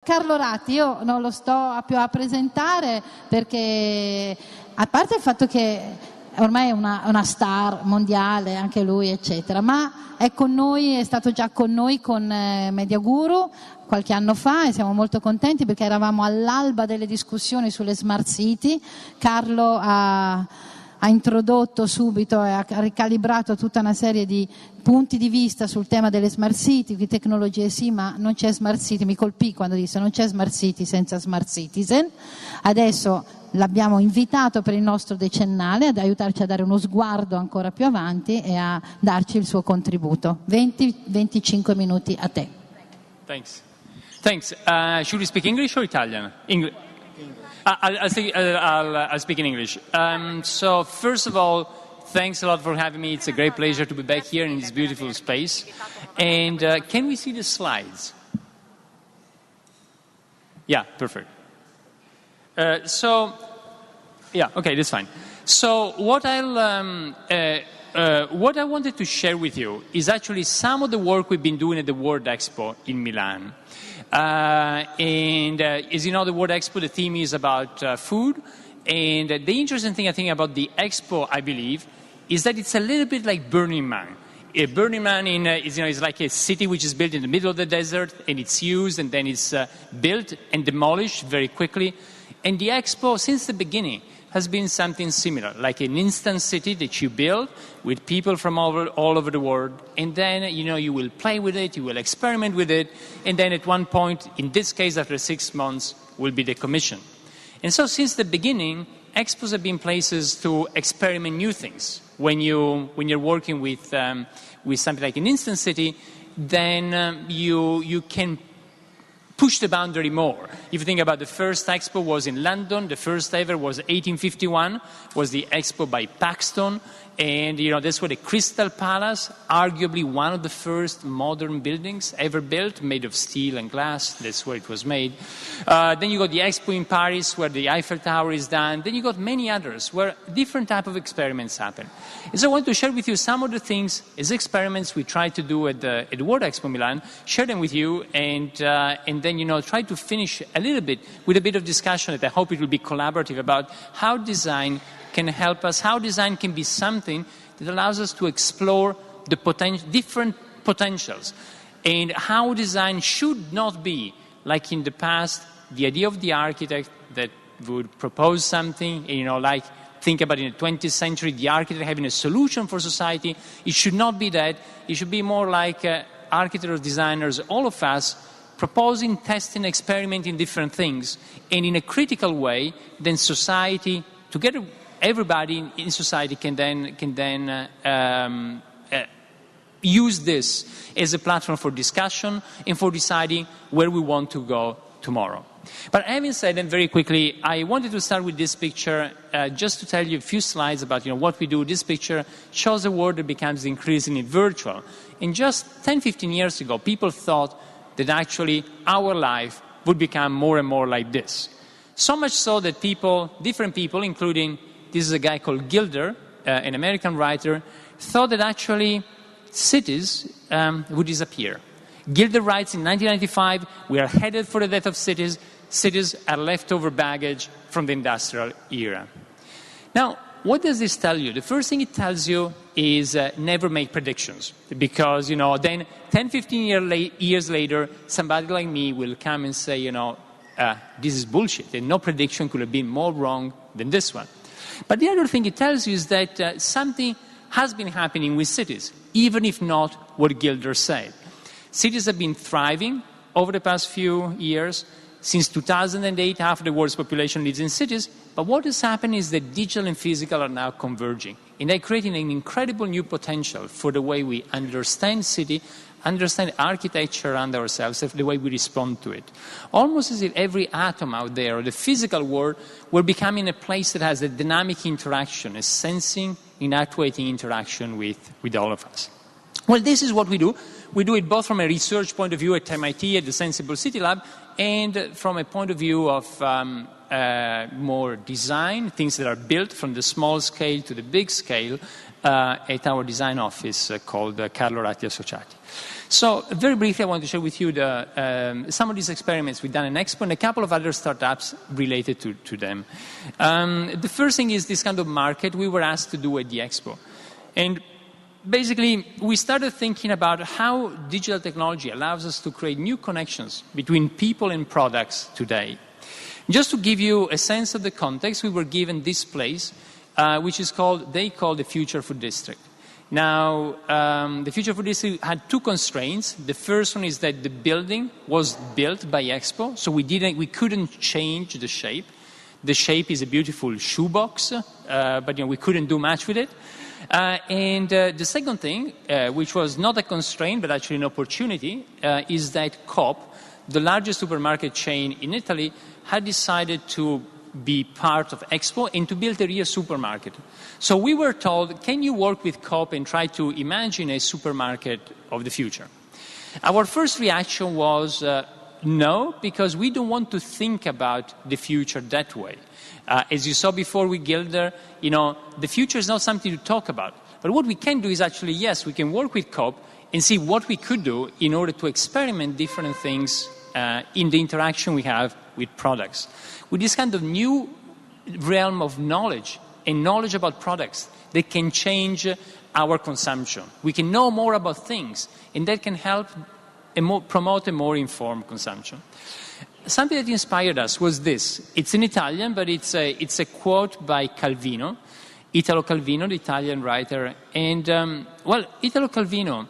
Carlo Ratti io non lo sto più a presentare perché, a parte il fatto che ormai è una star mondiale, anche lui, eccetera, ma è con noi, è stato già con noi con Media Guru qualche anno fa e siamo molto contenti perché eravamo all'alba delle discussioni sulle smart city. Carlo ha introdotto subito e ha ricalibrato tutta una serie di punti di vista sul tema delle smart city, di tecnologie sì, ma non c'è smart city, mi colpì quando disse non c'è smart city senza smart citizen. Adesso l'abbiamo invitato per il nostro decennale ad aiutarci a dare uno sguardo ancora più avanti e a darci il suo contributo. 20-25 minuti a te. Thanks. Should we speak English or Italian? I'll speak in English. So first of all, thanks a lot for having me. It's a great pleasure to be back here in this beautiful space. And can we see the slides? Yeah, perfect. Okay, that's fine. So what I wanted to share with you is actually some of the work we've been doing at the World Expo in Milan. As you know, the World Expo, the theme is about food. And the interesting thing I think about the Expo, I believe, is that it's a little bit like Burning Man. Burning Man is like a city which is built in the middle of the desert, and it's used, and then it's built and demolished very quickly. And the Expo, since the beginning, has been something similar, like an instant city that you build with people from all over the world, and then you will play with it, you will experiment with it, and then at one point, in this case after 6 months, will be decommissioned. And so since the beginning, Expos have been places to experiment new things. When you're working with something like an instant city, then you can push the boundary more. If you think about the first Expo was in London, the first ever was 1851, was the Expo by Paxton, and that's where the Crystal Palace, arguably one of the first modern buildings ever built, made of steel and glass, that's where it was made. Then you got the Expo in Paris, where the Eiffel Tower is done. Then you got many others, where different type of experiments happen. And so I want to share with you some of the things as experiments we try to do at the World Expo Milan, share them with you, and then try to finish a little bit with a bit of discussion that I hope it will be collaborative about how design can help us, how design can be something that allows us to explore the different potentials, and how design should not be, like in the past, the idea of the architect that would propose something, like think about in the 20th century, the architect having a solution for society. It should not be that. It should be more like architects or designers, all of us, proposing, testing, experimenting different things, and in a critical way, then society, together, everybody in society can then use this as a platform for discussion and for deciding where we want to go tomorrow. But having said that, very quickly, I wanted to start with this picture just to tell you a few slides about what we do. This picture shows a world that becomes increasingly virtual. And just 10-15 years ago, people thought that actually our life would become more and more like this. So much so that different people, including, this is a guy called Gilder, an American writer, thought that actually cities would disappear. Gilder writes in 1995, we are headed for the death of cities. Cities are leftover baggage from the industrial era. Now, what does this tell you? The first thing it tells you is never make predictions. Because, then 10-15 years later, somebody like me will come and say, this is bullshit. And no prediction could have been more wrong than this one. But the other thing it tells you is that something has been happening with cities, even if not what Gilder said. Cities have been thriving over the past few years. Since 2008, half of the world's population lives in cities. But what has happened is that digital and physical are now converging. And they're creating an incredible new potential for the way we understand city, understand architecture around ourselves, the way we respond to it. Almost as if every atom out there, or the physical world, we're becoming a place that has a dynamic interaction, a sensing and actuating interaction with all of us. Well, this is what we do. We do it both from a research point of view at MIT, at the Sensible City Lab, and from a point of view of more design, things that are built from the small scale to the big scale at our design office called Carlo Ratti Associati. So very briefly, I want to share with you some of these experiments we've done in Expo and a couple of other startups related to them. The first thing is this kind of market we were asked to do at the Expo. And basically, we started thinking about how digital technology allows us to create new connections between people and products today. Just to give you a sense of the context, we were given this place, which is they call the Future Food District. Now, the Future Food District had two constraints. The first one is that the building was built by Expo, so we couldn't change the shape. The shape is a beautiful shoebox, but we couldn't do much with it. And the second thing, which was not a constraint but actually an opportunity, is that Coop, the largest supermarket chain in Italy, had decided to be part of Expo and to build a real supermarket. So we were told, can you work with Coop and try to imagine a supermarket of the future? Our first reaction was no, because we don't want to think about the future that way. As you saw before with Gilder, the future is not something to talk about. But what we can do is actually, yes, we can work with Coop and see what we could do in order to experiment different things in the interaction we have with products. With this kind of new realm of knowledge and knowledge about products that can change our consumption. We can know more about things, and that can help promote a more informed consumption. Something that inspired us was this. It's in Italian, but it's a quote by Calvino, Italo Calvino, the Italian writer. And, Italo Calvino,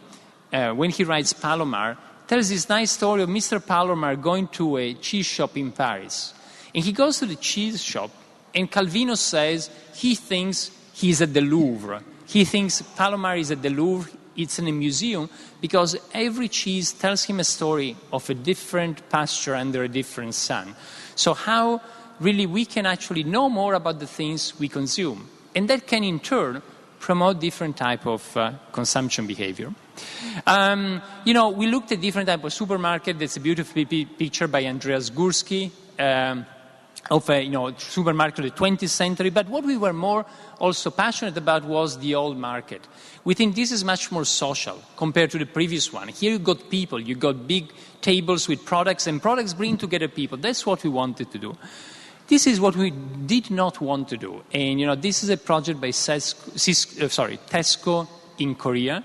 when he writes Palomar, tells this nice story of Mr. Palomar going to a cheese shop in Paris. And he goes to the cheese shop, and Calvino says he thinks he's at the Louvre. He thinks Palomar is at the Louvre. It's in a museum because every cheese tells him a story of a different pasture under a different sun. So how really we can actually know more about the things we consume. And that can in turn promote different type of consumption behavior. We looked at different type of supermarket. That's a beautiful picture by Andreas Gursky of a supermarket of the 20th century. But what we were more also passionate about was the old market. We think this is much more social compared to the previous one. Here you got people, you got big tables with products, and products bring together people. That's what we wanted to do. This is what we did not want to do. And this is a project by Tesco in Korea.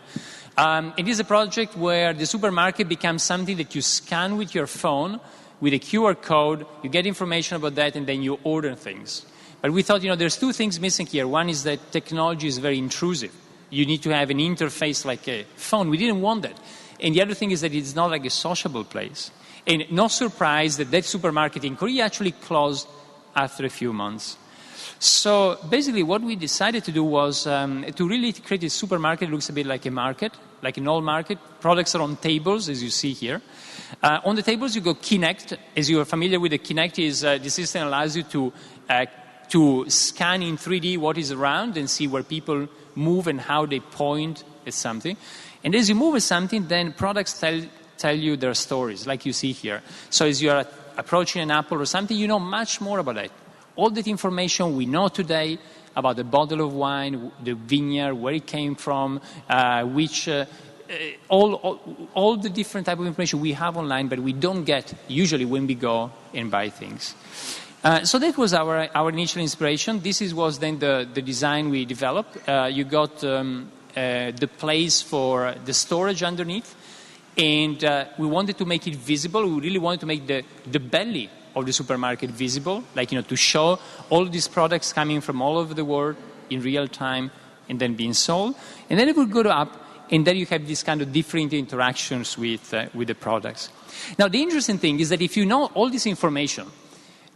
It is a project where the supermarket becomes something that you scan with your phone, with a QR code, you get information about that, and then you order things. But we thought, there's two things missing here. One is that technology is very intrusive. You need to have an interface like a phone. We didn't want that. And the other thing is that it's not like a sociable place. And no surprise that supermarket in Korea actually closed after a few months. So basically what we decided to do was to really create a supermarket that looks a bit like a market, like an old market. Products are on tables, as you see here. On the tables you go Kinect. As you are familiar with the Kinect, the system allows you to scan in 3D what is around and see where people move and how they point at something. And as you move at something, then products tell you their stories, like you see here. So as you are approaching an apple or something, you know much more about it. All that information we know today about the bottle of wine, the vineyard, where it came from, all the different type of information we have online, but we don't get usually when we go and buy things. So that was our initial inspiration. This was then the design we developed. You got the place for the storage underneath, and we wanted to make it visible. We really wanted to make the belly of the supermarket visible, to show all these products coming from all over the world in real time and then being sold. And then it would go up, and then you have these kind of different interactions with the products. Now, the interesting thing is that if you know all this information,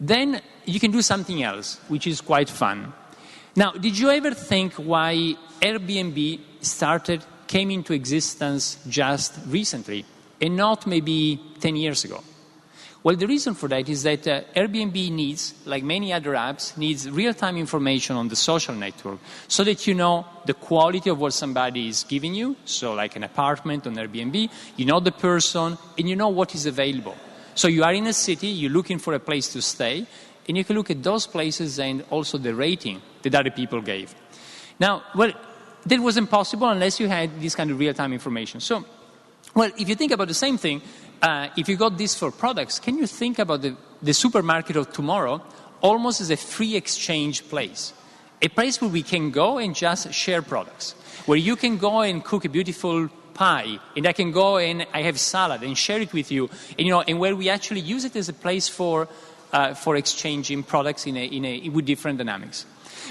then you can do something else, which is quite fun. Now, did you ever think why Airbnb came into existence just recently and not maybe 10 years ago? Well, the reason for that is that Airbnb needs, like many other apps, needs real-time information on the social network so that you know the quality of what somebody is giving you. So like an apartment on Airbnb, you know the person and you know what is available. So you are in a city, you're looking for a place to stay, and you can look at those places and also the rating that other people gave. Now, well, that was impossible unless you had this kind of real-time information. So, well, if you think about the same thing, if you got this for products, can you think about the supermarket of tomorrow almost as a free exchange place? A place where we can go and just share products, where you can go and cook a beautiful pie, and I can go and I have salad and share it with you, and where we actually use it as a place for exchanging products with different dynamics.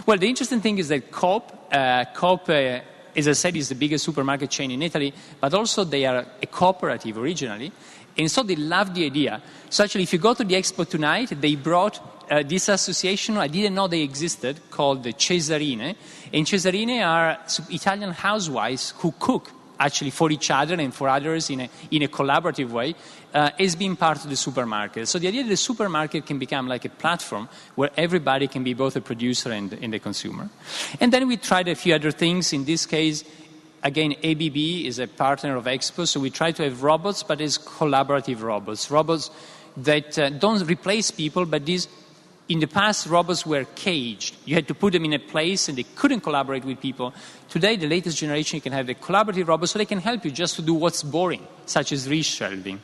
Well, the interesting thing is that Coop, as I said, is the biggest supermarket chain in Italy, but also they are a cooperative originally, and so they love the idea. So actually, if you go to the expo tonight, they brought this association, I didn't know they existed, called the Cesarine, and Cesarine are Italian housewives who cook actually for each other and for others in a collaborative way, as being part of the supermarket. So the idea that the supermarket can become like a platform where everybody can be both a producer and a consumer. And then we tried a few other things. In this case, again, ABB is a partner of Expo, so we try to have robots, but as collaborative robots. Robots that don't replace people, but in the past, robots were caged. You had to put them in a place and they couldn't collaborate with people. Today, the latest generation, you can have the collaborative robots so they can help you just to do what's boring, such as reshelving.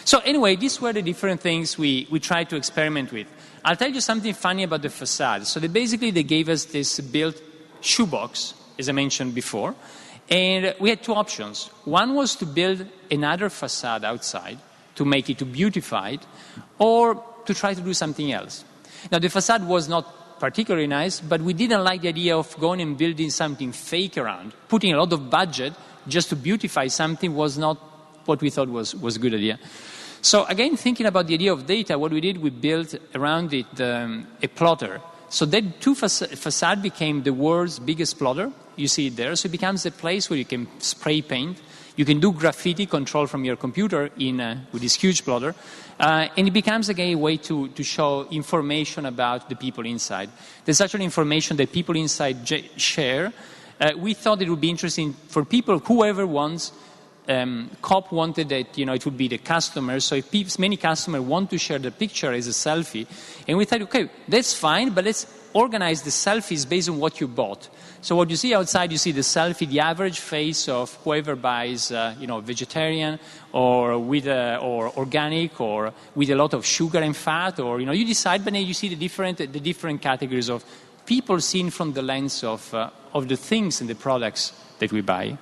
So anyway, these were the different things we tried to experiment with. I'll tell you something funny about the facade. So they gave us this built shoebox, as I mentioned before, and we had two options. One was to build another facade outside to make it, to beautify it, or to try to do something else. Now, the facade was not particularly nice, but we didn't like the idea of going and building something fake around. Putting a lot of budget just to beautify something was not what we thought was a good idea. So again, thinking about the idea of data, what we did, we built around it a plotter. So that facade became the world's biggest plotter. You see it there. So it becomes a place where you can spray paint. You can do graffiti control from your computer with this huge plotter. And it becomes, again, a way to show information about the people inside. There's actually information that people inside share. We thought it would be interesting for people, whoever wants. Coop wanted that, it would be the customer. So if many customers want to share the picture as a selfie, and we thought, okay, that's fine, but let's organize the selfies based on what you bought. So what you see outside, you see the selfie, the average face of whoever buys, vegetarian or or organic or with a lot of sugar and fat, or you decide, but then you see the different categories of people seen from the lens of the things and the products that we buy.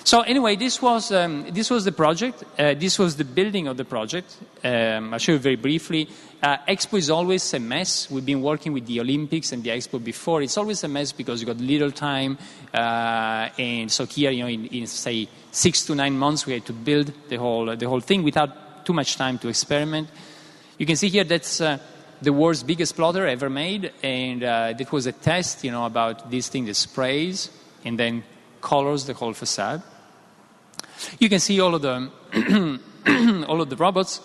So anyway, this was the project. This was the building of the project. I'll show you very briefly. Expo is always a mess. We've been working with the Olympics and the Expo before. It's always a mess because you've got little time. And so here, in say 6 to 9 months, we had to build the whole thing without too much time to experiment. You can see here that's the world's biggest plotter ever made, and that was a test, about this thing that sprays and then colors the whole facade. You can see all of the all of the robots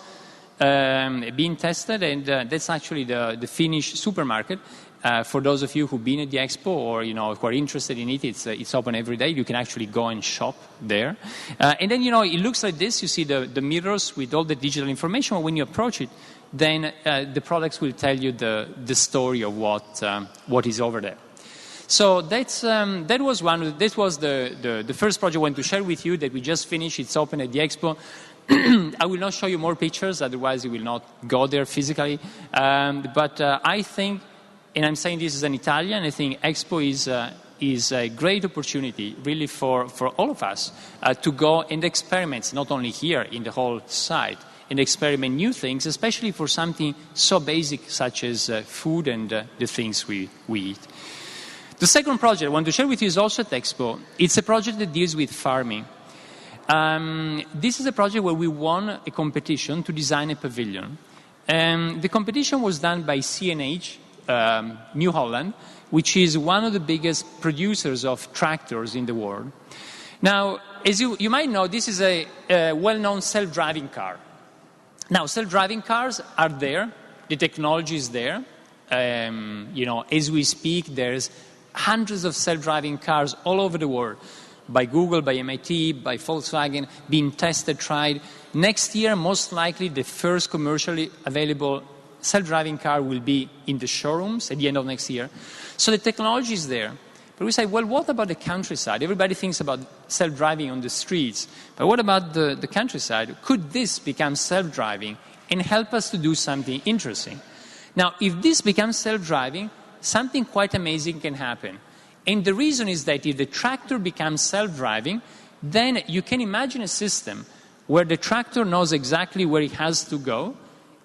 being tested, and that's actually the Finnish supermarket. For those of you who've been at the expo or who are interested in it, it's open every day. You can actually go and shop there, and then it looks like this. You see the mirrors with all the digital information. When you approach it, then the products will tell you the story of what is over there. So that was the first project I want to share with you that we just finished. It's open at the expo. I will not show you more pictures, otherwise you will not go there physically. But I think, and I'm saying this as an Italian, I think expo is a great opportunity really for all of us to go and experiment, not only here in the whole site, and experiment new things, especially for something so basic such as food and the things we eat. The second project I want to share with you is also at Expo. It's a project that deals with farming. This is a project where we won a competition to design a pavilion. The competition was done by CNH, New Holland, which is one of the biggest producers of tractors in the world. Now, as you might know, this is a well-known self-driving car. Now, self-driving cars are there. The technology is there. As we speak, there's hundreds of self-driving cars all over the world, by Google, by MIT, by Volkswagen, being tested, tried. Next year, most likely, the first commercially available self-driving car will be in the showrooms at the end of next year. So the technology is there. But we say, well, what about the countryside? Everybody thinks about self-driving on the streets. But what about the countryside? Could this become self-driving and help us to do something interesting? Now, if this becomes self-driving, something quite amazing can happen. And the reason is that if the tractor becomes self-driving, then you can imagine a system where the tractor knows exactly where it has to go,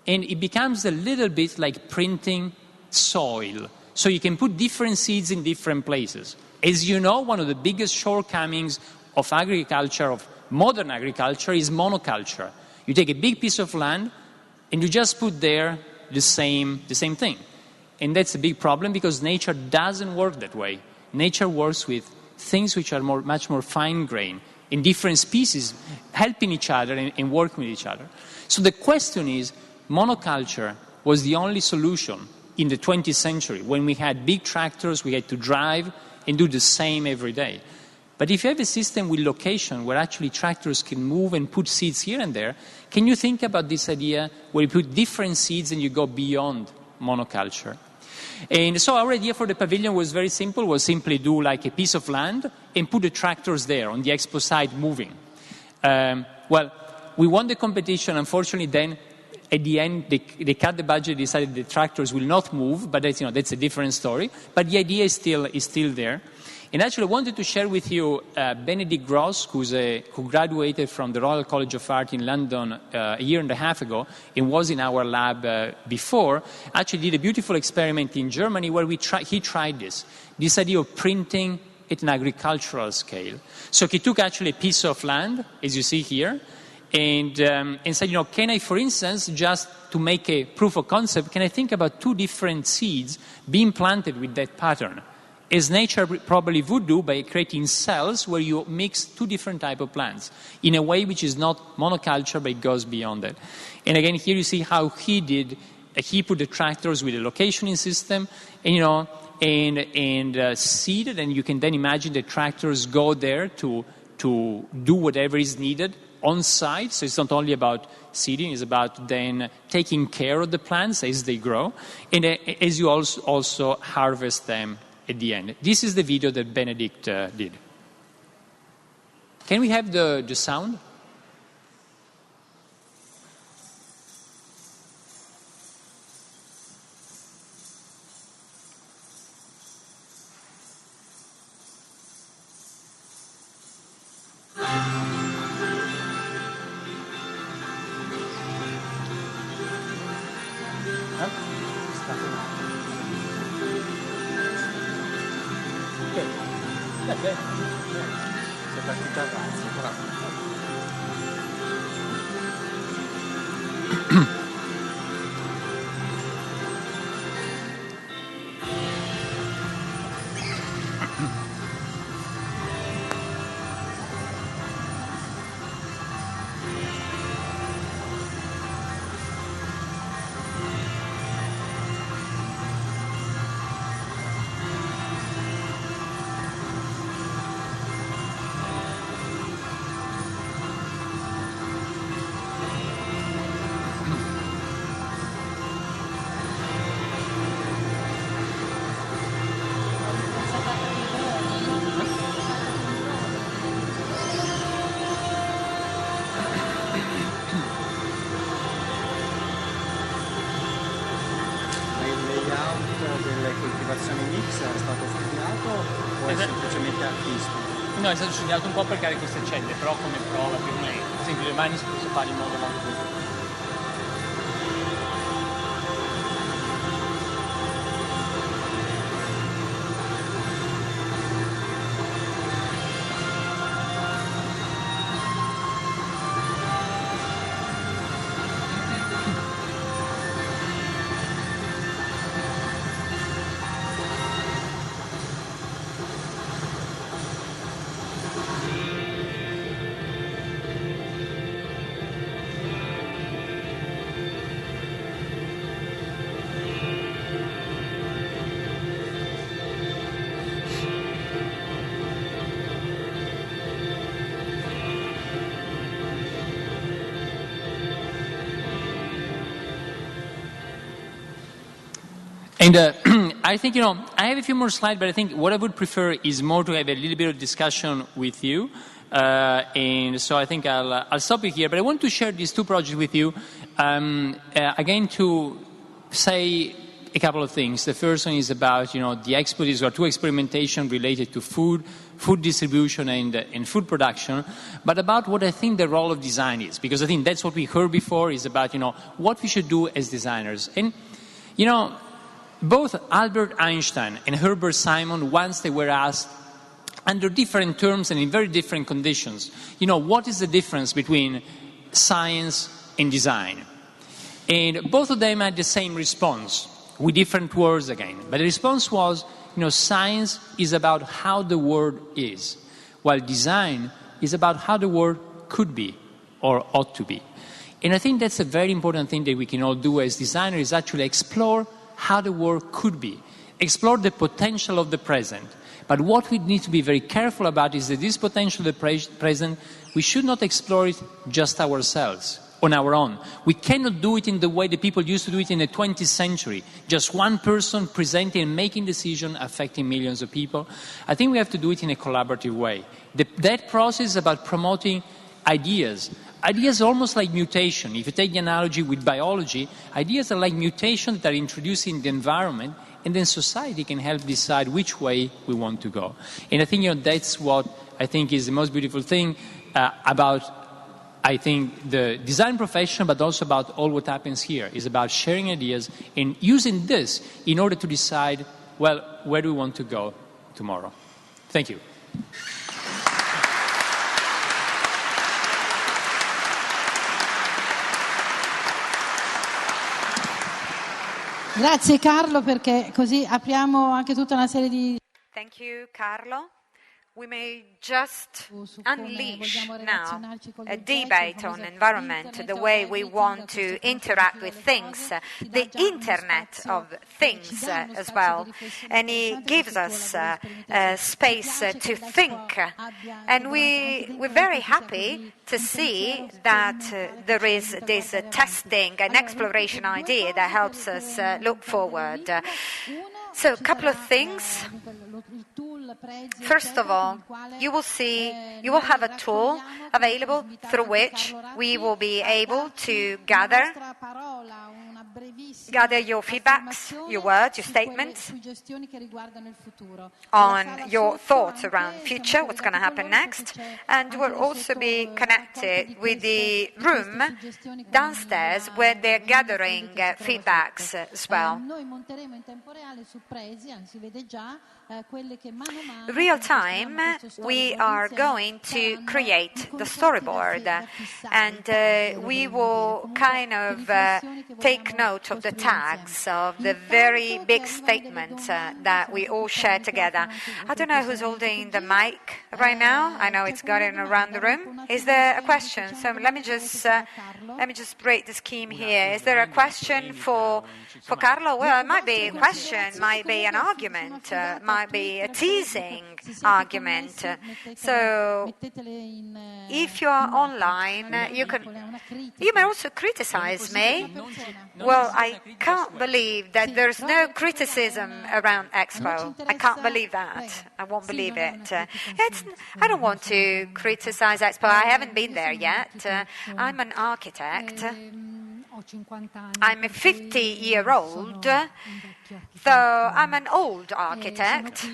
and it becomes a little bit like printing soil. So you can put different seeds in different places. As you know, one of the biggest shortcomings of agriculture, of modern agriculture, is monoculture. You take a big piece of land, and you just put there the same thing. And that's a big problem because nature doesn't work that way. Nature works with things which are much more fine-grained, in different species, helping each other and working with each other. So the question is, monoculture was the only solution in the 20th century. When we had big tractors, we had to drive and do the same every day. But if you have a system with location where actually tractors can move and put seeds here and there, can you think about this idea where you put different seeds and you go beyond monoculture? And so our idea for the pavilion was very simple, was simply do like a piece of land and put the tractors there on the expo side moving. Well, we won the competition. Unfortunately, then at the end, they cut the budget, decided the tractors will not move, but that's, that's a different story. But the idea is still there. And actually, I wanted to share with you Benedict Gross, who graduated from the Royal College of Art in London a year and a half ago and was in our lab before, actually did a beautiful experiment in Germany where he tried this idea of printing at an agricultural scale. So he took actually a piece of land, as you see here, and said, can I, for instance, just to make a proof of concept, can I think about two different seeds being planted with that pattern? As nature probably would do by creating cells where you mix two different types of plants in a way which is not monoculture, but it goes beyond that. And again, here you see how he did. He put the tractors with a locationing system, and seeded, and you can then imagine the tractors go there to do whatever is needed on site. So it's not only about seeding, it's about then taking care of the plants as they grow, and as you also harvest them at the end. This is the video that Benedict did. Can we have the sound? No, è stato studiato un po' per creare queste celle, però come prova più o meno. Per esempio le mani si possono fare in modo molto And I think, I have a few more slides, but I think what I would prefer is more to have a little bit of discussion with you. And so I think I'll stop it here. But I want to share these two projects with you, again, to say a couple of things. The first one is about, the Expo. These are two experimentation related to food distribution and food production, but about what I think the role of design is. Because I think that's what we heard before, is about, what we should do as designers. And, both Albert Einstein and Herbert Simon, once they were asked, under different terms and in very different conditions, what is the difference between science and design? And both of them had the same response, with different words again. But the response was, science is about how the world is, while design is about how the world could be or ought to be. And I think that's a very important thing that we can all do as designers, is actually explore how the world could be, explore the potential of the present. But what we need to be very careful about is that this potential of the present, we should not explore it just ourselves, on our own. We cannot do it in the way that people used to do it in the 20th century, just one person presenting and making decisions affecting millions of people. I think we have to do it in a collaborative way. That process is about promoting ideas. Ideas are almost like mutation. If you take the analogy with biology, ideas are like mutations that are introduced in the environment, and then society can help decide which way we want to go. And I think that's what I think is the most beautiful thing about, I think, the design profession, but also about all what happens here, is about sharing ideas and using this in order to decide, well, where do we want to go tomorrow? Thank you. Grazie Carlo, perché così apriamo anche tutta una serie di... Thank you, Carlo. We may just unleash now a debate on environment, the way we want to interact with things, the Internet of Things as well. And it gives us space to think. And we're very happy to see that there is this testing and exploration idea that helps us look forward. So a couple of things. First of all, you will have a tool available through which we will be able to gather your feedbacks, your words, your statements on your thoughts around future, what's going to happen next. And we'll also be connected with the room downstairs where they're gathering feedbacks as well. Real time, we are going to create the storyboard, and we will kind of take note of the tags of the very big statements that we all share together. I don't know who's holding the mic right now. I know it's going around the room. Is there a question? So let me just break the scheme here. Is there a question for Carlo? Well, it might be a question, might be an argument, might be a teasing argument. So if you are online, you may also criticize me. Well, I can't believe that there's no criticism around Expo. I can't believe that. I won't believe it. I don't want to criticize Expo. I haven't been there yet. I'm an architect. I'm a 50-year-old, though I'm an old architect.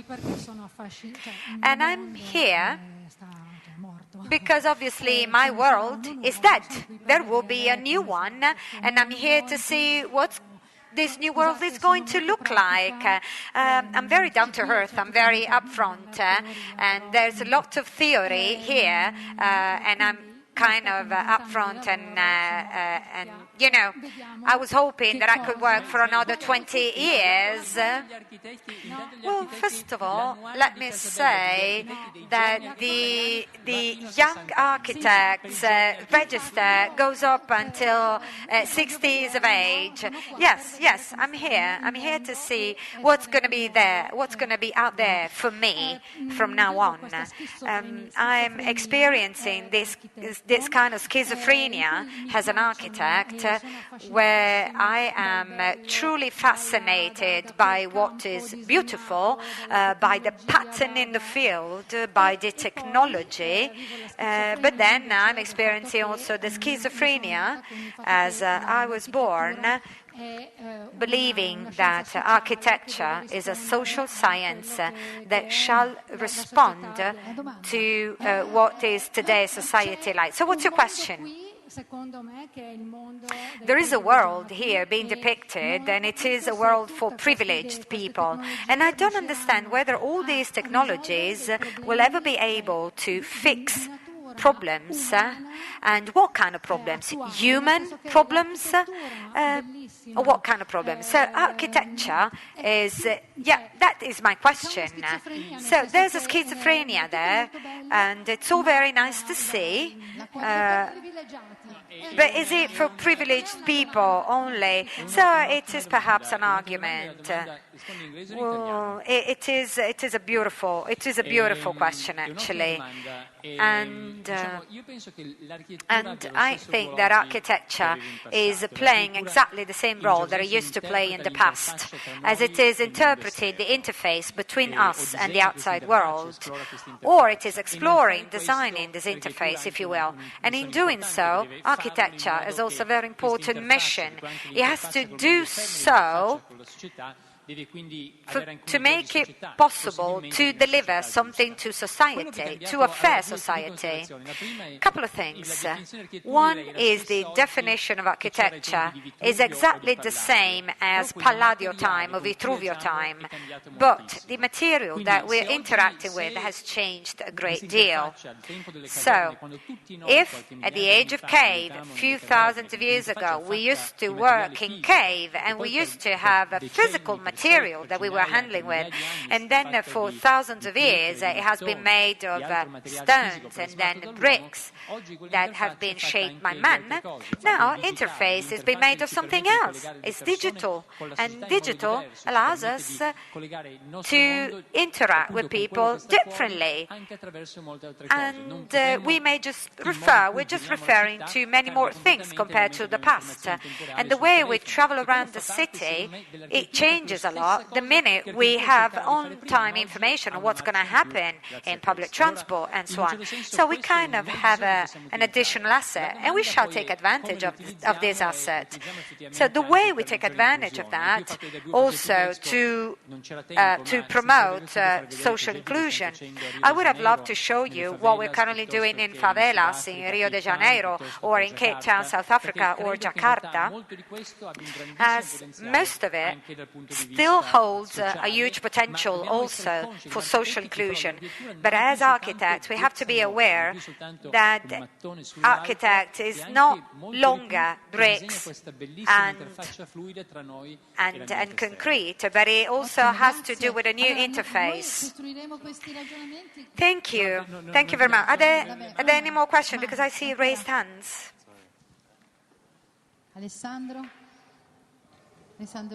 And I'm here because obviously my world is dead. There will be a new one, and I'm here to see what this new world is going to look like. I'm very down to earth, I'm very upfront, and there's a lot of theory here, and I'm kind of upfront, and you know, I was hoping that I could work for another 20 years. Well, first of all, let me say that the young architects register goes up until 60 years of age. Yes, I'm here. I'm here to see what's going to be there, what's going to be out there for me from now on. I'm experiencing this this kind of schizophrenia as an architect, where I am truly fascinated by what is beautiful, by the pattern in the field, by the technology, but then I'm experiencing also the schizophrenia as I was born, believing that architecture is a social science that shall respond to what is today's society like. So what's your question? There is a world here being depicted, and it is a world for privileged people. And I don't understand whether all these technologies will ever be able to fix problems, and what kind of problems? Human problems? Or what kind of problems? So architecture is, that is my question. So there's a schizophrenia there, and it's all very nice to see. But is it for privileged people only? So it is perhaps an argument. Well, it is a beautiful question, actually. And I think that architecture is playing exactly the same role that it used to play in the past, as it is interpreting the interface between us and the outside world, or it is exploring, designing this interface, if you will. And in doing so, architecture has also a very important mission. It has to do so to make it possible to deliver something to society, to a fair society. A couple of things. One is the definition of architecture is exactly the same as Palladio time or Vitruvio time, but the material that we're interacting with has changed a great deal. So, if at the age of cave, a few thousands of years ago, we used to work in cave and we used to have a physical material that we were handling with, and then for thousands of years it has been made of stones and then bricks that have been shaped by man. Now interface is being made of something else. It's digital, and digital allows us to interact with people differently, and we're just referring to many more things compared to the past, and the way we travel around the city, it changes a lot the minute we have on-time information on what's going to happen in public transport and so on. So we kind of have an additional asset, and we shall take advantage of this asset. So the way we take advantage of that also to promote social inclusion. I would have loved to show you what we're currently doing in favelas in Rio de Janeiro or in Cape Town, South Africa, or Jakarta, as most of it still holds a huge potential also for social inclusion. But as architects, we have to be aware that architect is not longer bricks and concrete, but it also has to do with a new interface. Thank you. Thank you very much. Are there any more questions? Because I see raised hands. Alessandro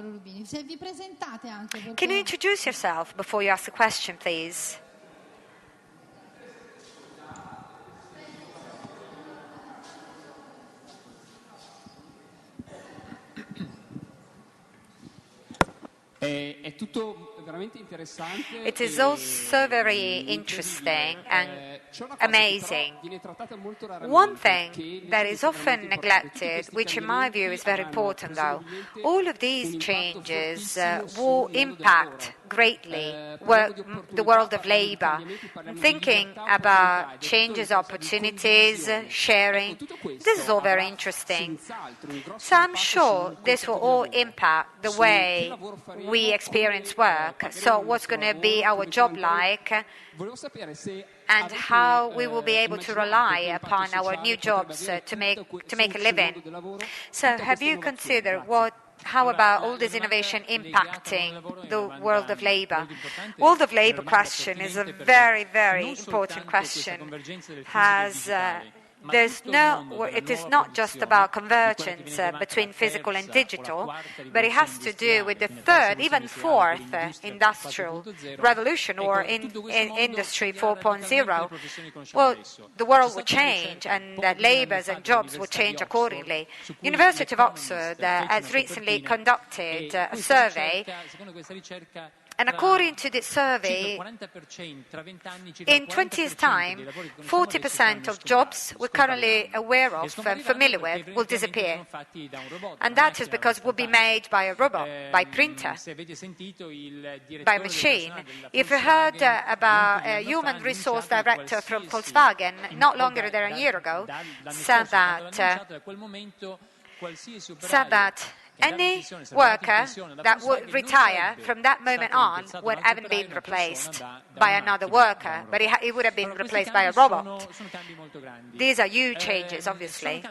Rubini. Se vi presentate anche perché... Can you introduce yourself before you ask the question, please? È tutto veramente interessante. It is also very interesting and amazing. One thing that is often neglected, which in my view is very important though, all of these changes will impact greatly the world of labor. Thinking about changes, opportunities, sharing, this is all very interesting. So I'm sure this will all impact the way we experience work. So what's going to be our job like, and how we will be able to rely upon our new jobs to make a living. So have you considered how about all this innovation impacting the world of labor? World of labor question is a very, very important question. it is not just about convergence between physical and digital, but it has to do with the third, even fourth industrial revolution or in Industry 4.0. Well, the world will change and labours and jobs will change accordingly. University of Oxford has recently conducted a survey, and according to this survey, in 20 years' time, 40% of jobs we're currently aware of and familiar with will disappear. And that is because will be made by a robot, by printer, by machine. If you heard about a human resource director from Volkswagen not longer than a year ago, said that any worker that would retire from that moment on would haven't been replaced by another worker, but it would have been replaced by a robot. These are huge changes, obviously.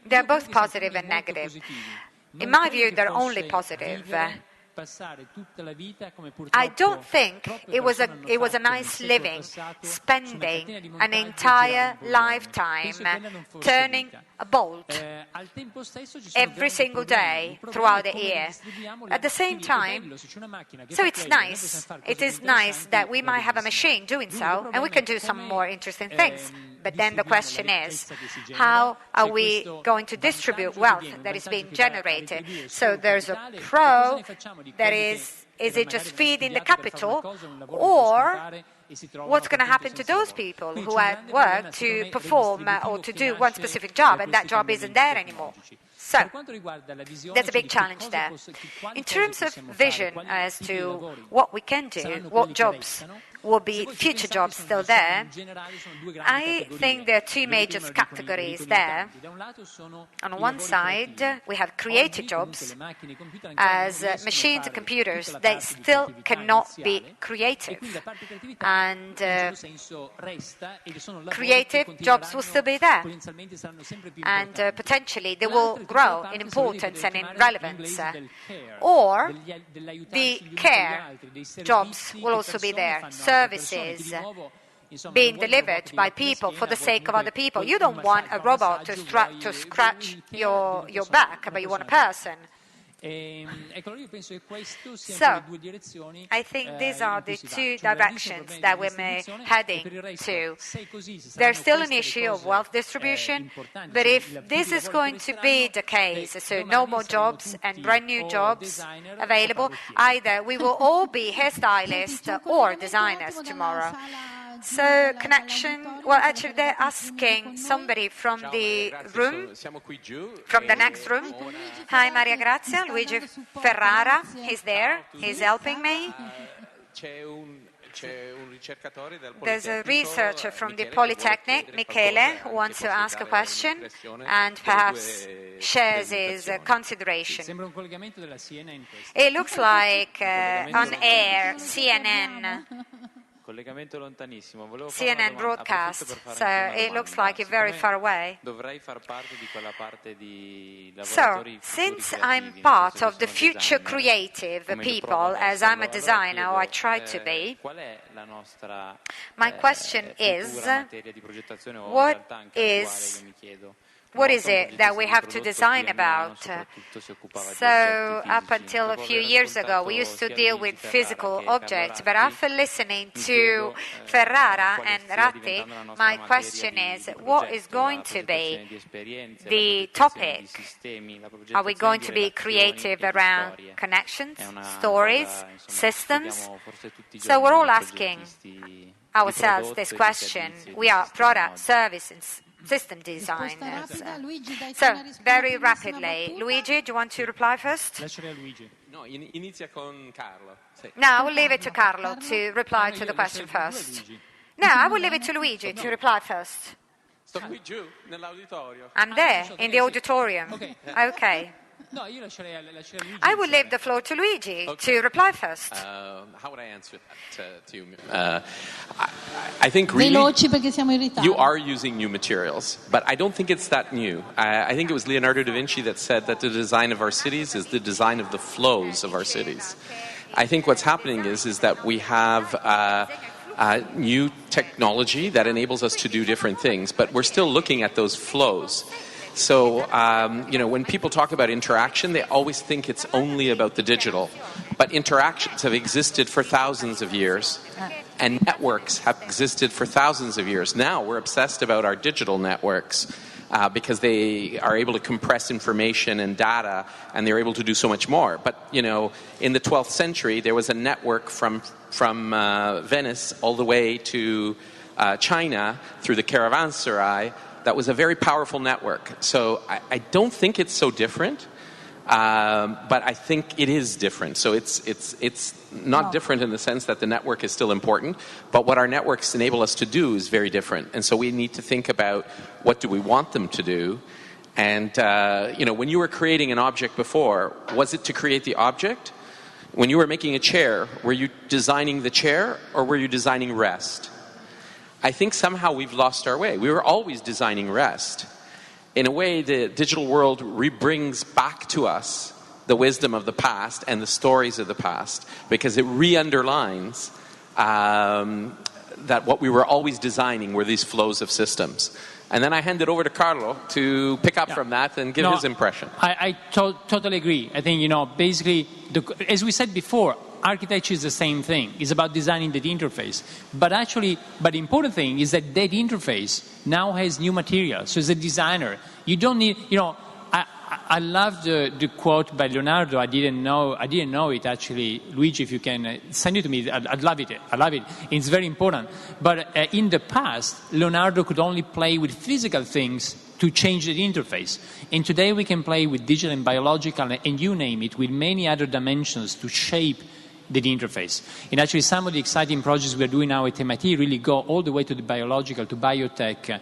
They're both positive and negative. In my view, they're only positive. I don't think it was a nice living, spending an entire lifetime turning a bolt every single day throughout the year. At the same time, so it's nice. It is nice that we might have a machine doing so, and we can do some more interesting things. But then the question is, how are we going to distribute wealth that is being generated? So there's a pro, that is it just feeding the capital, or what's going to happen to those people who have worked to perform or to do one specific job, and that job isn't there anymore? So, there's a big challenge there. In terms of vision as to what we can do, what jobs will be future jobs still there, I think there are two major categories there. On one side, we have creative jobs, as machines and computers, they still cannot be creative. And creative jobs will still be there. And potentially they will grow in importance and in relevance. Or the care jobs will also be there. Services being delivered by people for the sake of other people. You don't want a robot to scratch your back, but you want a person. So, I think these are the two directions that we're heading to. There's still an issue of wealth distribution, but if this is going to be the case, so no more jobs and brand new jobs available, either we will all be hairstylists or designers tomorrow. So, connection, well, actually, they're asking somebody from the room, from the next room. Hi, Maria Grazia, Luigi Ferrara, he's there, he's helping me. There's a researcher from the Polytechnic, Michele, who wants to ask a question and perhaps shares his consideration. It looks like on air, CNN broadcast, so it looks like it's very far away. So, since I'm part of the future creative people, as I'm a designer, or I try to be, my question is, what is it that we have to design about? So, up until a few years ago, we used to deal with physical objects, but after listening to Ferrara and Ratti, my question is, what is going to be the topic? Are we going to be creative around connections, stories, systems? So, we're all asking ourselves this question. We are product, services, system designers. So, very rapidly, Luigi, do you want to reply first? No, I will leave it to Carlo to reply to the question first. No, I will leave it to Luigi to reply first. I'm there, in the auditorium. Okay. I will leave the floor to Luigi to reply first. How would I answer that to you? I think really you are using new materials, but I don't think it's that new. I think it was Leonardo da Vinci that said that the design of our cities is the design of the flows of our cities. I think what's happening is that we have new technology that enables us to do different things, but we're still looking at those flows. So, when people talk about interaction, they always think it's only about the digital. But interactions have existed for thousands of years, and networks have existed for thousands of years. Now we're obsessed about our digital networks because they are able to compress information and data, and they're able to do so much more. But, in the 12th century, there was a network from Venice all the way to China through the caravanserai. That was a very powerful network. So I don't think it's so different, but I think it is different. So it's not different in the sense that the network is still important, but what our networks enable us to do is very different. And so we need to think about what do we want them to do. And, when you were creating an object before, was it to create the object? When you were making a chair, were you designing the chair or were you designing rest? I think somehow we've lost our way. We were always designing rest. In a way, the digital world brings back to us the wisdom of the past and the stories of the past, because it re-underlines that what we were always designing were these flows of systems. And then I hand it over to Carlo to pick up from that and give his impression. I totally agree. I think, basically, as we said before, architecture is the same thing. It's about designing that interface. But the important thing is that interface now has new material. So as a designer, you don't need, I love the quote by Leonardo. I didn't know it actually. Luigi, if you can send it to me, I'd love it. I love it. It's very important. But in the past, Leonardo could only play with physical things to change the interface. And today we can play with digital and biological and you name it, with many other dimensions to shape the interface. And actually some of the exciting projects we're doing now at MIT really go all the way to the biological, to biotech,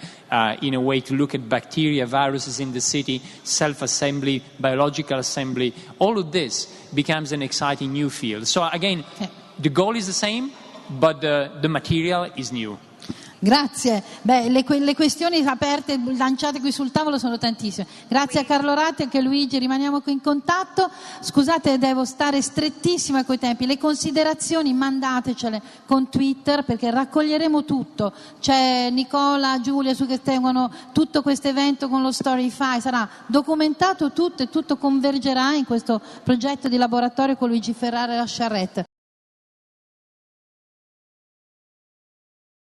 in a way to look at bacteria, viruses in the city, self-assembly, biological assembly. All of this becomes an exciting new field. So again, the goal is the same, but the material is new. Grazie. Le questioni aperte, lanciate qui sul tavolo sono tantissime. Grazie a Carlo Ratti e anche a Luigi, rimaniamo qui in contatto. Scusate, devo stare strettissima coi tempi. Le considerazioni mandatecele con Twitter perché raccoglieremo tutto. C'è Nicola, Giulia su che tengono tutto questo evento con lo Storify, sarà documentato tutto e tutto convergerà in questo progetto di laboratorio con Luigi Ferrara e la Charrette.